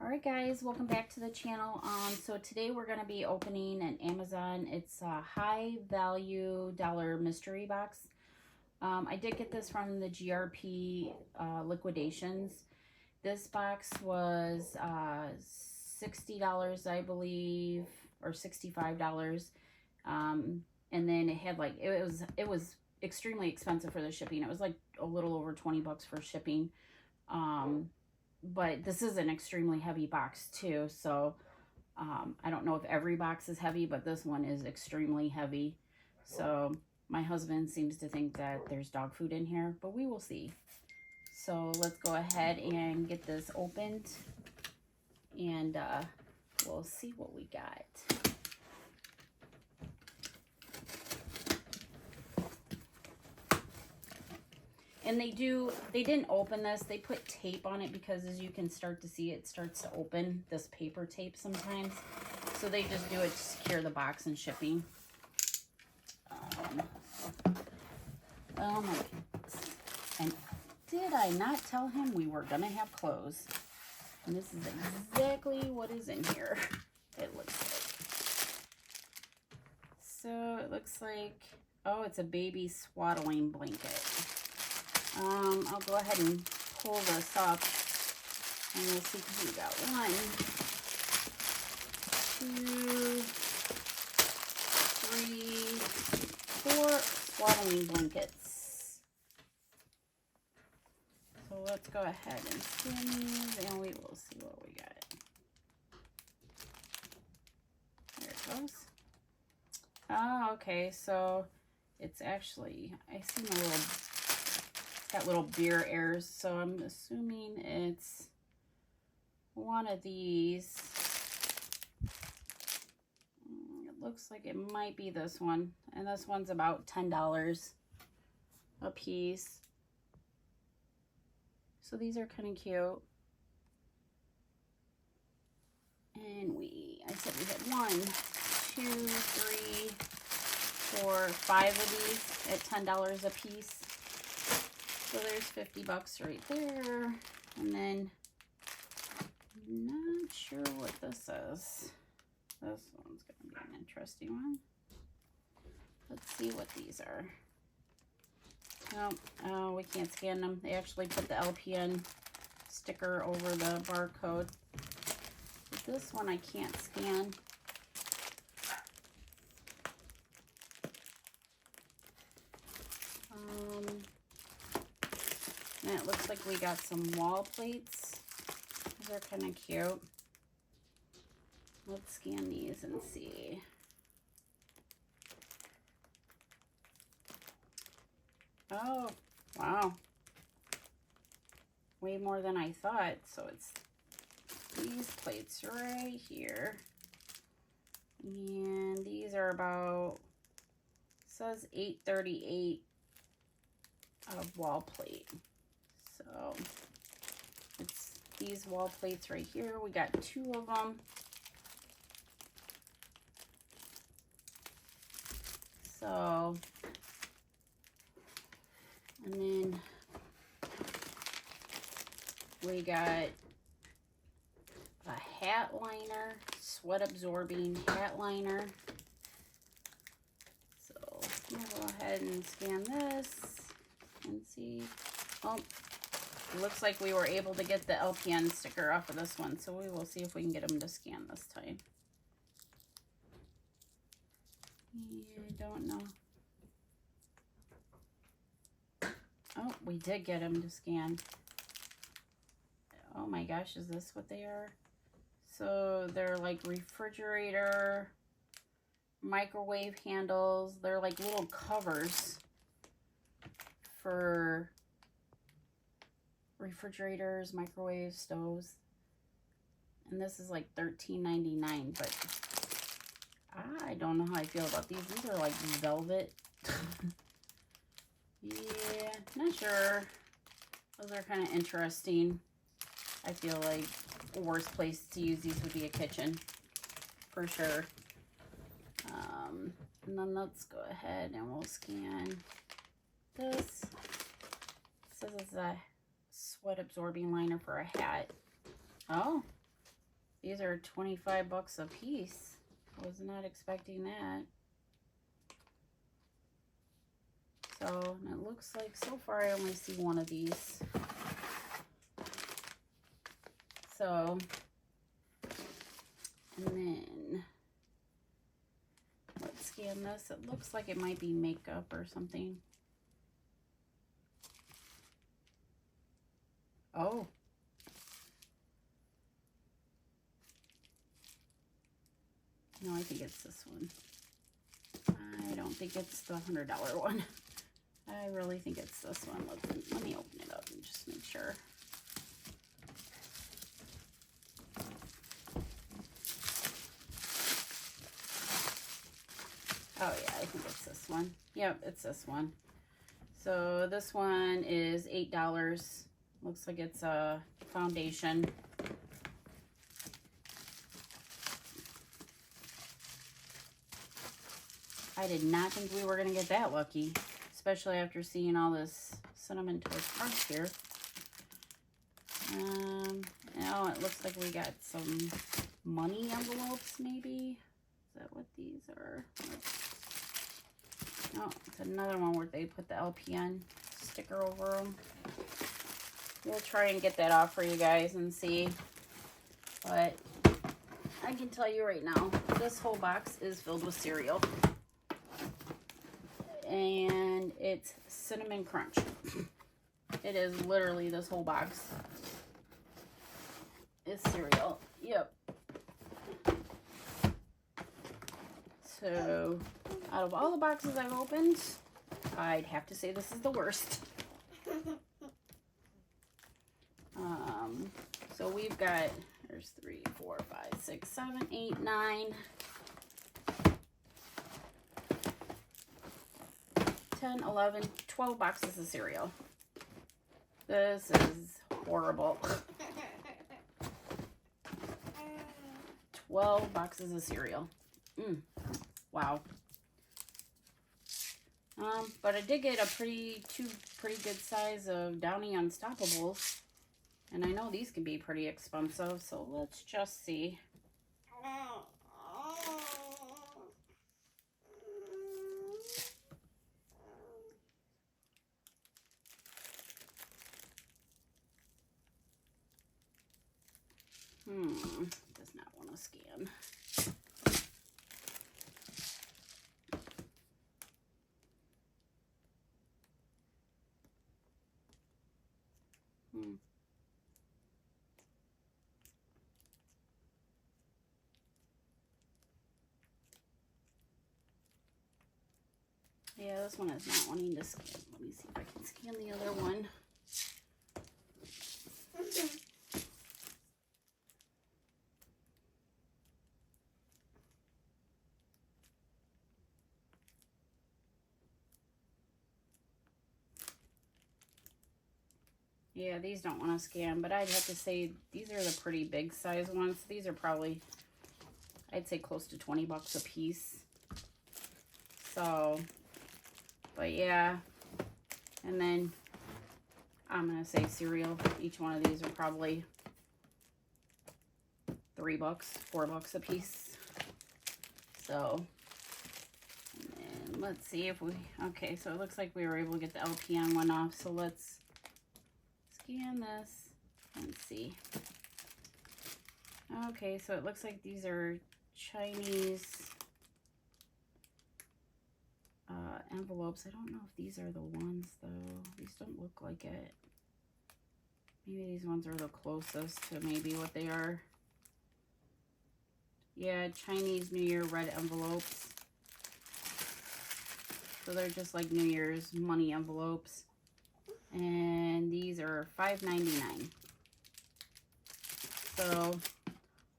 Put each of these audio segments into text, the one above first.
Alright guys, welcome back to the channel. So today we're going to be opening an Amazon. It's a high value dollar mystery box. I did get this from the GRP liquidations. This box was $60 I believe, or $65. And then it had like, it was extremely expensive for the shipping. It was like a little over 20 bucks for shipping. But this is an extremely heavy box too, so I don't know if every box is heavy, but this one is extremely heavy. So my husband seems to think that there's dog food in here, but we will see. So let's go ahead and get this opened, and we'll see what we got. And they didn't open this. They put tape on it because, as you can start to see, it starts to open, this paper tape sometimes. So they just do it to secure the box and shipping. Oh my goodness. And did I not tell him we were going to have clothes? And this is exactly what is in here, it looks like. So it looks like, oh, it's a baby swaddling blanket. I'll go ahead and pull this up, and we'll see, because we got 1, 2, 3, 4 swaddling blankets. So let's go ahead and scan these, and we will see what we got. There it goes. Oh, okay, so it's actually, I see a little, got little beer airs, so I'm assuming it's one of these. It looks like it might be this one, and this one's about $10 a piece. So these are kind of cute. And I said we had 1, 2, 3, 4, 5 of these at $10 a piece. So there's 50 bucks right there. And then, I'm not sure what this is. This one's going to be an interesting one. Let's see what these are. Oh, we can't scan them. They actually put the LPN sticker over the barcode. But this one I can't scan. And it looks like we got some wall plates. These are kind of cute. Let's scan these and see. Oh, wow. Way more than I thought. So it's these plates right here. And these are about, says 838 of wall plate. So it's these wall plates right here. We got 2 of them. So, and then we got a hat liner, sweat absorbing hat liner. So I'm gonna go ahead and scan this and see. Oh, it looks like we were able to get the LPN sticker off of this one, so we will see if we can get them to scan this time. I don't know. Oh, we did get them to scan. Oh my gosh, is this what they are? So they're like refrigerator, microwave handles. They're like little covers for refrigerators, microwaves, stoves. And this is like $13.99, but I don't know how I feel about these. These are like velvet. Yeah, not sure. Those are kind of interesting. I feel like the worst place to use these would be a kitchen, for sure. And then let's go ahead and we'll scan this. It says it's a sweat absorbing liner for a hat. Oh, These are 25 bucks a piece. Was not expecting that. So, and it looks like so far I only see one of these. So, and then let's scan this. It looks like it might be makeup or something. Oh. No, I think it's this one. I don't think it's the $100 one. I really think it's this one. Let me open it up and just make sure. Oh yeah, I think it's this one. Yep, it's this one. So this one is $8. Looks like it's a foundation. I did not think we were going to get that lucky, especially after seeing all this Cinnamon Toast Crunch here. Now it looks like we got some money envelopes, maybe. Is that what these are? Oh, it's another one where they put the LPN sticker over them. We'll try and get that off for you guys and see. But I can tell you right now, this whole box is filled with cereal. And it's Cinnamon Crunch. It is literally this whole box is cereal. Yep. So, out of all the boxes I've opened, I'd have to say this is the worst. So we've got, there's 3, 4, 5, 6, 7, 8, 9, 10, 11, 12 boxes of cereal. This is horrible. 12 boxes of cereal. Wow. But I did get two pretty good size of Downy Unstoppables. And I know these can be pretty expensive, so let's just see. Does not want to scan. Yeah, this one is not wanting to scan. Let me see if I can scan the other one. Yeah, these don't want to scan, but I'd have to say these are the pretty big size ones. These are probably, I'd say close to 20 bucks a piece. So, but yeah. And then I'm going to say cereal. Each one of these are probably 3 bucks, 4 bucks a piece. So, and then let's see if we, okay, so it looks like we were able to get the LPN one off. So let's scan this and see. Okay, so it looks like these are Chinese envelopes. I don't know if these are the ones though. These don't look like it. Maybe these ones are the closest to maybe what they are. Yeah, Chinese New Year red envelopes. So they're just like New Year's money envelopes. And these are $5.99. So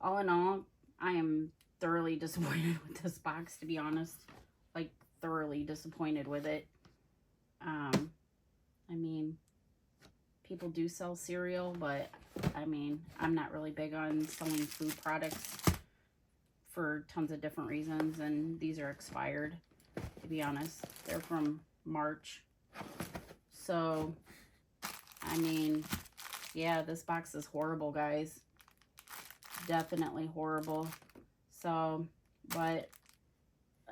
all in all, I am thoroughly disappointed with this box, to be honest. Like, thoroughly disappointed with it. I mean, people do sell cereal, but I mean, I'm not really big on selling food products for tons of different reasons, and these are expired, to be honest. They're from March. So, I mean, yeah, this box is horrible, guys. definitely horrible. So, but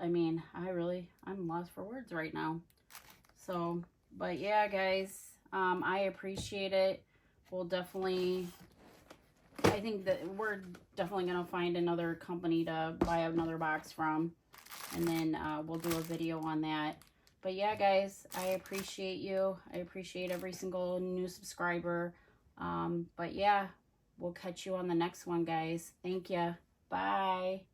I mean, I'm lost for words right now. So, but yeah, guys, I appreciate it. We'll definitely, I think that we're definitely going to find another company to buy another box from. And then we'll do a video on that. But yeah, guys, I appreciate you. I appreciate every single new subscriber. But yeah, we'll catch you on the next one, guys. Thank you. Bye.